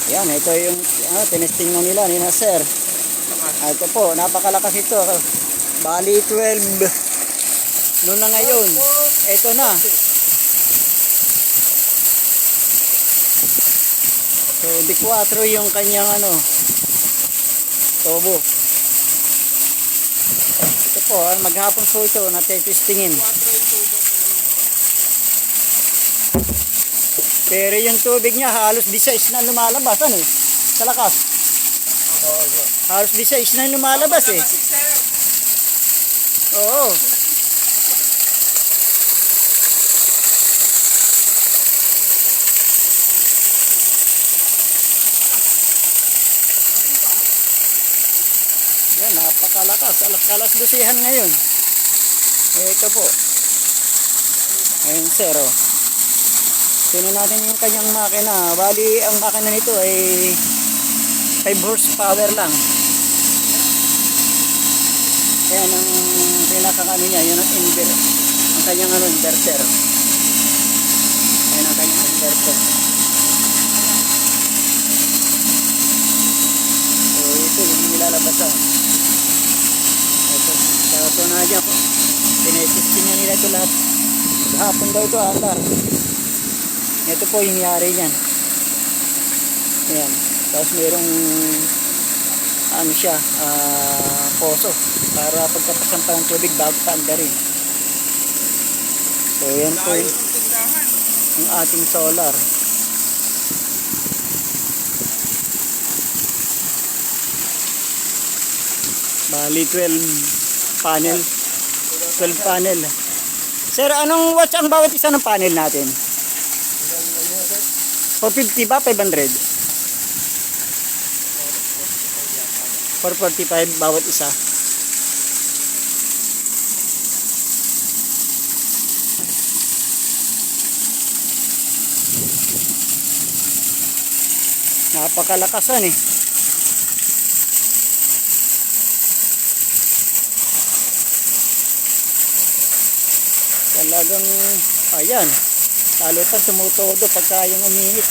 Yan, ito yung tinesting na nila ni na sir. Ito po, napakalakas ito. Bali 12. Noon na ngayon, ito na. So, di 4 yung kanyang tubo. Ito po, maghapon po ito, natitestingin. Pero yung tubig niya, halos 16 na lumalabas, sa lakas. Halos 16 na lumalabas, Oo. Yan, napakalakas. Alas 12 ngayon. Ito po. Ayun, sir, Tingnan natin yung kanyang makina. Bali, ang makina nito ay 5 horsepower lang. Ayan ang pinakang niya, yan ang inverter. Ang kanyang inverter. Ayan ang kanyang inverter. So, ito yung nilalabasan. Ito, kaso na dyan po. Tinetesting niya nila ito lahat. Maghapon daw ito, andar. Ito po yung yari niyan. Ayan. Tapos mayroong poso para pagkapasampa ng tubig bago paandarin. So yan po yung ating solar. Bali 12 panel. 12 panel. Sir, anong watts ang bawat isa ng panel natin? 450 ba? 500? 445 bawat isa. Napakalakasan Talagang, ayan. Lalo pa tumutodo pagka yung uminit.